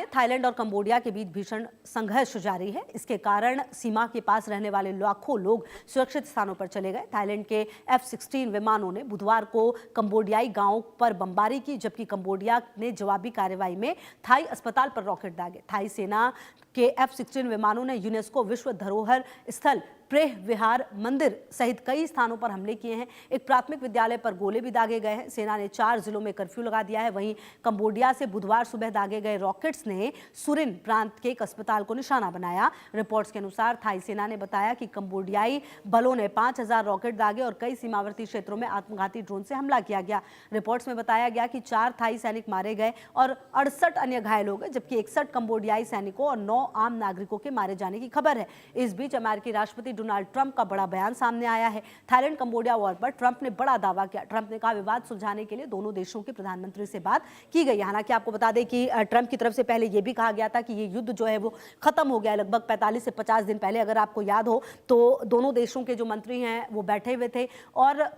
Thailand और Cambodia के बीच भीषण संघर्ष जारी है। इसके कारण सीमा के पास रहने वाले लाखों लोग सुरक्षित स्थानों पर चले गए। थाईलैंड के F-16 विमानों ने बुधवार को कंबोडियाई गांवों पर बमबारी की, जबकि कंबोडिया ने जवाबी कार्रवाई में थाई अस्पताल पर रॉकेट दागे। थाई सेना के F-16 विमानों ने यूनेस्को विश्व धरोहर स्थल प्रेह विहार मंदिर सहित कई स्थानों पर हमले किए हैं। एक प्राथमिक विद्यालय पर गोले भी दागे गए हैं। सेना ने 4 जिलों में कर्फ्यू लगा दिया है। वहीं कंबोडिया से बुधवार सुबह दागे गए रॉकेट्स ने सुरिन प्रांत के एक अस्पताल को निशाना बनाया। रिपोर्ट्स के अनुसार थाई सेना ने बताया कि कंबोडियाई बलों ने 5000 रॉकेट दागे और कई सीमावर्ती क्षेत्रों में आत्मघाती ड्रोन से हमला किया गया। रिपोर्ट्स में बताया गया कि 4 थाई सैनिक मारे गए और 68 अन्य घायल हो गए, जबकि 61 कंबोडियाई सैनिकों और 9 आम नागरिकों के मारे जाने की खबर है। इस बीच अमेरिकी राष्ट्रपति डोनाल्ड ट्रंप का बड़ा बयान सामने आया है। थाईलैंड कंबोडिया वॉर पर ट्रंप ने बड़ा दावा किया। ट्रंप ने कहा विवाद सुलझाने के लिए दोनों देशों के प्रधानमंत्री से बात की गई। हालांकि आपको बता दें कि ट्रंप की तरफ से पहले यह भी कहा गया था कि ये युद्ध जो है वो खत्म हो गया है। लगभग 45 से 50 दिन पहले, अगर आपको याद हो, तो दोनों देशों के जो मंत्री हैं वो बैठे हुए थे और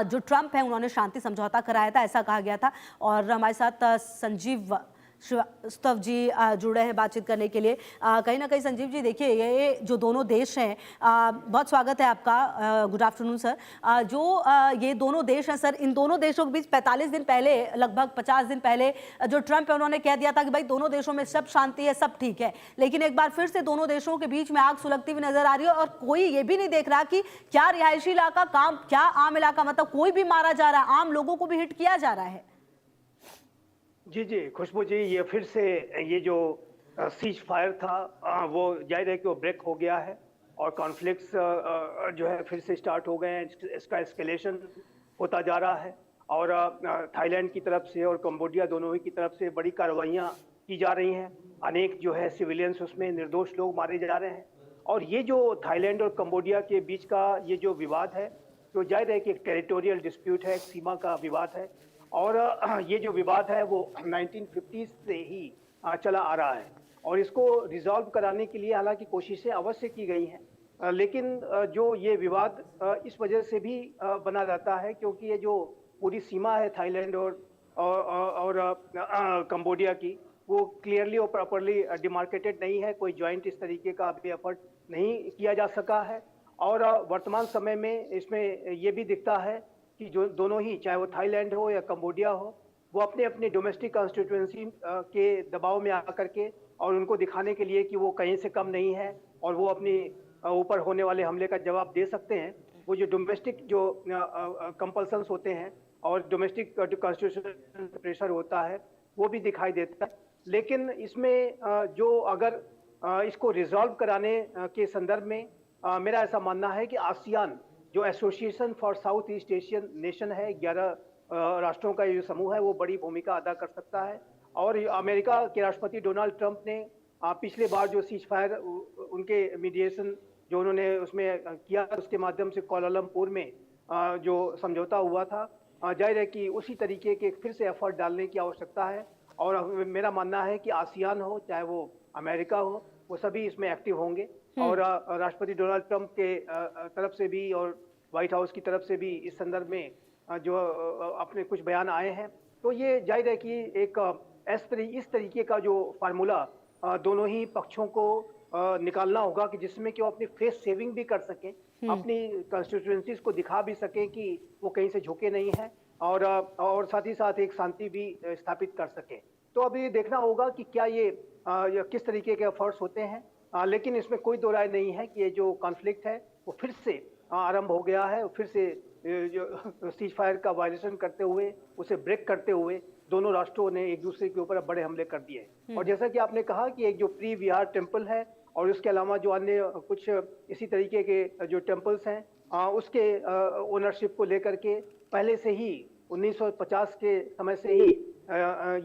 जो ट्रंप है उन्होंने शांति समझौता कराया था, ऐसा कहा गया था। और हमारे साथ संजीव श्रीवास्तव जी जुड़े हैं बातचीत करने के लिए। कहीं ना कहीं संजीव जी, देखिए ये जो दोनों देश हैं, बहुत स्वागत है आपका, गुड आफ्टरनून सर। जो ये दोनों देश हैं सर, इन दोनों देशों के बीच 45 दिन पहले, लगभग 50 दिन पहले जो ट्रंप है उन्होंने कह दिया था कि भाई दोनों देशों में सब शांति है, सब ठीक है। लेकिन एक बार फिर से दोनों देशों के बीच में आग सुलगती हुई नजर आ रही है और कोई ये भी नहीं देख रहा कि क्या रिहायशी इलाका, काम क्या आम इलाका, मतलब कोई भी मारा जा रहा है, आम लोगों को भी हिट किया जा रहा है। जी जी खुशबू जी, ये फिर से ये जो सीज फायर था वो जाहिर है कि वो ब्रेक हो गया है और कॉन्फ्लिक्ट्स जो है फिर से स्टार्ट हो गए हैं। इसका एस्केलेशन होता जा रहा है और थाईलैंड की तरफ से और कंबोडिया दोनों ही की तरफ से बड़ी कार्रवाइयाँ की जा रही हैं। अनेक जो है सिविलियंस, उसमें निर्दोष लोग मारे जा रहे हैं। और ये जो थाईलैंड और कंबोडिया के बीच का ये जो विवाद है, तो जाहिर है कि एक टेरिटोरियल डिस्प्यूट है, एक सीमा का विवाद है। और ये जो विवाद है वो 1950s से ही चला आ रहा है और इसको रिजॉल्व कराने के लिए हालांकि कोशिशें अवश्य की गई हैं, लेकिन जो ये विवाद इस वजह से भी बना रहता है क्योंकि ये जो पूरी सीमा है थाईलैंड और कंबोडिया की, वो क्लियरली और प्रॉपरली डिमार्केटेड नहीं है। कोई जॉइंट इस तरीके का अभी एफर्ट नहीं किया जा सका है। और वर्तमान समय में इसमें ये भी दिखता है कि जो दोनों ही, चाहे वो थाईलैंड हो या कंबोडिया हो, वो अपने अपने डोमेस्टिक कॉन्स्टिट्यूएंसी के दबाव में आकर के और उनको दिखाने के लिए कि वो कहीं से कम नहीं है और वो अपनी ऊपर होने वाले हमले का जवाब दे सकते हैं, वो जो डोमेस्टिक जो कंपल्सन्स होते हैं और डोमेस्टिक कॉन्स्टिट्यूशन प्रेशर होता है वो भी दिखाई देता है। लेकिन इसमें जो अगर इसको रिजॉल्व कराने के संदर्भ में मेरा ऐसा मानना है कि आसियान जो association for south east Asian nation है, 11 राष्ट्रों का ये जो समूह है, वो बड़ी भूमिका अदा कर सकता है। और अमेरिका के राष्ट्रपति डोनाल्ड ट्रंप ने पिछले बार जो सीज फायर उनके मीडिएशन जो उन्होंने उसमें किया, उसके माध्यम से कोलालमपुर में जो समझौता हुआ था, जाहिर है कि उसी तरीके के फिर से एफर्ट डालने की आवश्यकता है। और मेरा मानना है कि आसियान हो, चाहे वो अमेरिका हो, वो सभी इसमें एक्टिव होंगे। और राष्ट्रपति डोनाल्ड ट्रंप के तरफ से भी और व्हाइट हाउस की तरफ से भी इस संदर्भ में जो अपने कुछ बयान आए हैं, तो ये जाहिर है कि एक इस तरीके का जो फार्मूला दोनों ही पक्षों को निकालना होगा कि जिसमें कि वो अपनी फेस सेविंग भी कर सकें, अपनी कंस्टिट्यूएंसीज को दिखा भी सकें कि वो कहीं से झुके नहीं हैं और साथ ही साथ एक शांति भी स्थापित कर सकें। तो अभी देखना होगा कि क्या ये किस तरीके के एफर्ट्स होते हैं। लेकिन इसमें कोई दो राय नहीं है कि ये जो कॉन्फ्लिक्ट है वो फिर से आरंभ हो गया है। फिर से जो सीज फायर का वायलेशन करते हुए, उसे ब्रेक करते हुए दोनों राष्ट्रों ने एक दूसरे के ऊपर बड़े हमले कर दिए। और जैसा कि आपने कहा कि एक जो प्री विहार टेम्पल है और उसके अलावा जो अन्य कुछ इसी तरीके के जो टेम्पल्स हैं, उसके ओनरशिप को लेकर के पहले से ही 1950 के समय से ही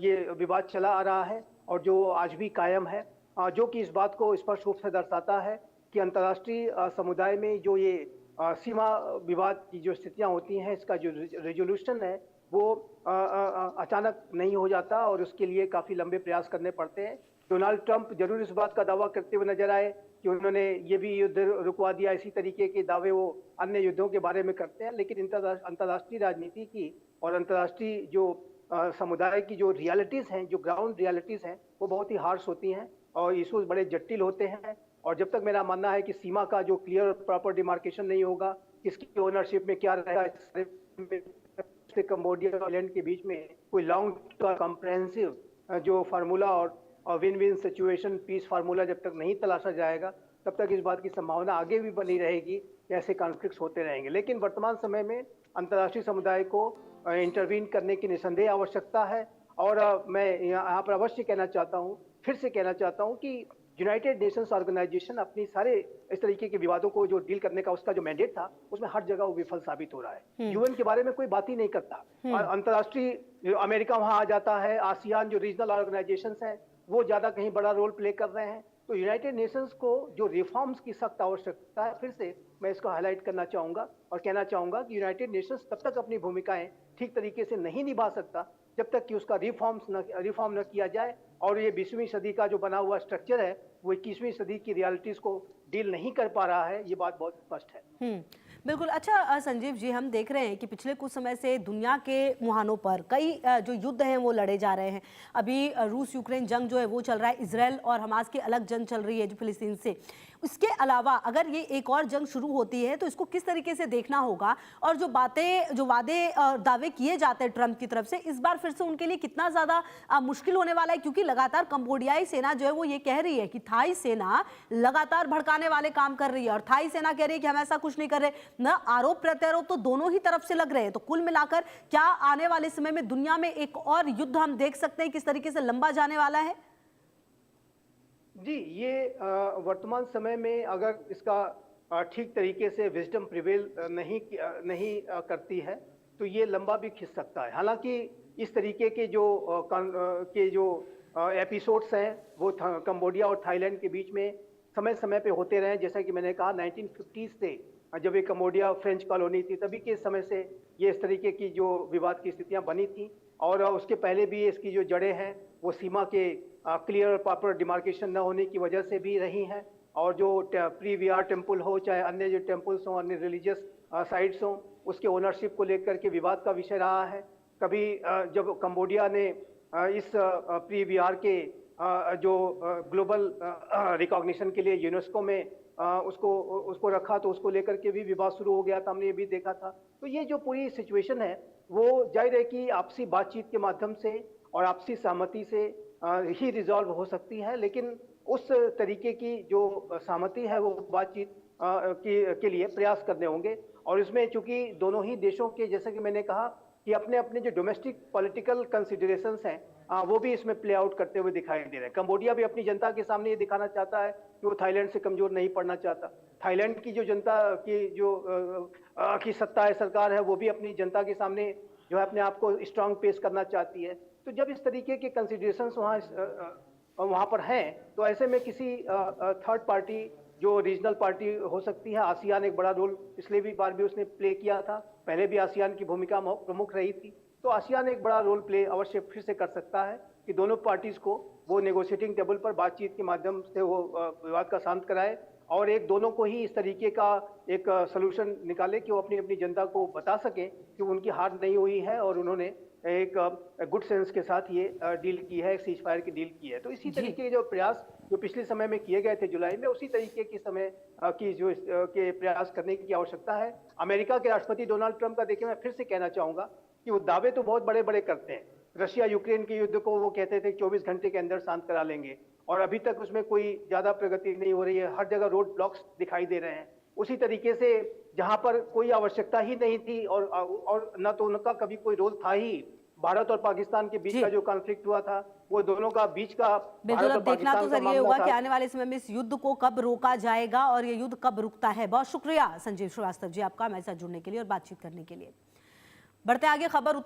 ये विवाद चला आ रहा है और जो आज भी कायम है, जो कि इस बात को स्पष्ट रूप से दर्शाता है कि अंतर्राष्ट्रीय समुदाय में जो ये सीमा विवाद की जो स्थितियां होती हैं, इसका जो रेजोल्यूशन है वो अचानक नहीं हो जाता और उसके लिए काफ़ी लंबे प्रयास करने पड़ते हैं। डोनाल्ड ट्रंप जरूर इस बात का दावा करते हुए नजर आए कि उन्होंने ये भी युद्ध रुकवा दिया, इसी तरीके के दावे वो अन्य युद्धों के बारे में करते हैं। लेकिन अंतर्राष्ट्रीय राजनीति की और अंतर्राष्ट्रीय जो समुदाय की जो रियलिटीज़ हैं, जो ग्राउंड रियलिटीज़ हैं, वो बहुत ही हार्श होती हैं और इश्यूज़ बड़े जटिल होते हैं। और जब तक मेरा मानना है कि सीमा का जो क्लियर प्रॉपर डिमार्केशन नहीं होगा, किसकी ओनरशिप में क्या रहेगा, से कंबोडिया और थाईलैंड के बीच में कोई लॉन्ग टर्म कॉम्प्रहेंसिव जो फार्मूला और win win situation peace formula जब तक नहीं तलाशा जाएगा, तब तक इस बात की संभावना आगे भी बनी रहेगी कि ऐसे कॉन्फ्लिक्ट्स होते रहेंगे। लेकिन वर्तमान समय में अंतर्राष्ट्रीय समुदाय को इंटरवीन करने की निसंदेह आवश्यकता है। और मैं यहाँ पर अवश्य कहना चाहता हूँ, फिर से कहना चाहता हूँ कि यूनाइटेड नेशंस ऑर्गेनाइजेशन अपनी सारे इस तरीके के विवादों को जो डील करने का उसका जो मैंडेट था, उसमें हर जगह वो विफल साबित हो रहा है। यूएन के बारे में कोई बात ही नहीं करता। और अंतर्राष्ट्रीय अमेरिका वहां आ जाता है, आसियान जो रीजनल ऑर्गेनाइजेशंस हैं वो ज्यादा कहीं बड़ा रोल प्ले कर रहे हैं। तो यूनाइटेड नेशंस को जो रिफॉर्म्स की सख्त आवश्यकता है, फिर से मैं इसको हाईलाइट करना चाहूंगा और कहना चाहूंगा कि यूनाइटेड नेशंस तब तक अपनी भूमिकाएं ठीक तरीके से नहीं निभा सकता जब तक कि उसका रिफॉर्म न किया जाए और ये 20वीं सदी का जो बना हुआ स्ट्रक्चर है वो 21वीं सदी की रियलिटीज को डील नहीं कर पा रहा है। ये बात बहुत स्पष्ट है। बिल्कुल। अच्छा संजीव जी, हम देख रहे हैं कि पिछले कुछ समय से दुनिया के मुहानों पर कई जो युद्ध हैं वो लड़े जा रहे हैं। अभी रूस यूक्रेन जंग जो है वो चल रहा है, इजराइल और हमास की अलग जंग चल रही है जो फिलिस्तीन से। इसके अलावा अगर ये एक और जंग शुरू होती है तो इसको किस तरीके से देखना होगा, और जो वादे दावे किए जाते हैं ट्रंप की तरफ से, इस बार फिर से उनके लिए कितना ज्यादा मुश्किल होने वाला है? क्योंकि लगातार कंबोडियाई सेना जो है वो ये कह रही है कि थाई सेना लगातार भड़काने वाले काम कर रही है और थाई सेना कह रही है कि हम ऐसा कुछ नहीं कर रहे। न आरोप प्रत्यारोप तो दोनों ही तरफ से लग रहे हैं। तो कुल मिलाकर क्या आने वाले समय में दुनिया में एक और युद्ध हम देख सकते हैं किस तरीके से लंबा जाने वाला है? जी, ये वर्तमान समय में अगर इसका ठीक तरीके से विजडम प्रिवेल नहीं करती है तो ये लंबा भी खिंच सकता है। हालांकि इस तरीके के जो एपिसोड्स हैं वो कंबोडिया और थाईलैंड के बीच में समय समय पे होते रहे। जैसा कि मैंने कहा 1950s से जब ये कंबोडिया फ्रेंच कॉलोनी थी तभी के समय से ये इस तरीके की जो विवाद की स्थितियां बनी थी। और उसके पहले भी इसकी जो जड़ें हैं वो सीमा के क्लियर और प्रॉपर डिमार्केशन न होने की वजह से भी रही हैं। और जो प्री वीआर टेम्पल हो चाहे अन्य जो टेम्पल्स हों, अन्य रिलीजियस साइट्स हों, उसके ओनरशिप को लेकर के विवाद का विषय रहा है। कभी जब कंबोडिया ने इस प्री वीआर के जो ग्लोबल रिकॉग्निशन के लिए यूनेस्को में उसको रखा तो उसको लेकर के भी विवाद शुरू हो गया था, हमने ये भी देखा था। तो ये जो पूरी सिचुएशन है वो जाहिर है कि आपसी बातचीत के माध्यम से और आपसी सहमति से ही रिजॉल्व हो सकती है। लेकिन उस तरीके की जो सहमति है वो बातचीत के लिए प्रयास करने होंगे। और इसमें चूंकि दोनों ही देशों के, जैसे कि मैंने कहा कि अपने अपने जो डोमेस्टिक पॉलिटिकल कंसिडरेशंस हैं वो भी इसमें प्ले आउट करते हुए दिखाई दे रहे हैं। कंबोडिया भी अपनी जनता के सामने ये दिखाना चाहता है कि वो थाईलैंड से कमजोर नहीं पड़ना चाहता। थाईलैंड की जो जनता की जो की सत्ता है, सरकार है, वो भी अपनी जनता के सामने जो है अपने आप को स्ट्रांग पेश करना चाहती है। तो जब इस तरीके के कंसिडरेशंस वहाँ पर हैं तो ऐसे में किसी थर्ड पार्टी जो रीजनल पार्टी हो सकती है, आसियान एक बड़ा रोल पिछले बार भी उसने प्ले किया था, पहले भी आसियान की भूमिका प्रमुख रही थी। तो आसियान एक बड़ा रोल प्ले अवश्य फिर से कर सकता है कि दोनों पार्टीज को वो नेगोशिएटिंग टेबल पर बातचीत के माध्यम से वो विवाद का शांत कराए और दोनों को ही इस तरीके का एक सलूशन निकाले कि वो अपनी अपनी जनता को बता सकें कि उनकी हार नहीं हुई है और उन्होंने एक गुड सेंस के साथ ये डील की है, सीज फायर की डील की है। तो इसी तरीके के जो प्रयास जो पिछले समय में किए गए थे जुलाई में, उसी तरीके के समय की जो के प्रयास करने की आवश्यकता है। अमेरिका के राष्ट्रपति डोनाल्ड ट्रंप का देखिए, मैं फिर से कहना चाहूंगा कि वो दावे तो बहुत बड़े बड़े करते हैं। रशिया यूक्रेन के युद्ध को वो कहते थे 24 घंटे के अंदर शांत करा लेंगे और अभी तक उसमें कोई ज्यादा प्रगति नहीं हो रही है। हर जगह रोड ब्लॉक्स दिखाई दे रहे हैं। उसी तरीके से जहां पर कोई आवश्यकता ही नहीं थी और न तो उनका कभी कोई रोल था ही, भारत और पाकिस्तान के बीच का जो कॉन्फ्लिक्ट हुआ था वो दोनों का बीच का बिल्कुल। अब देखना तो सर ये होगा कि आने वाले समय में इस युद्ध को कब रोका जाएगा और ये युद्ध कब रुकता है। बहुत शुक्रिया संजीव श्रीवास्तव जी आपका हमारे साथ जुड़ने के लिए और बातचीत करने के लिए। बढ़ते आगे खबर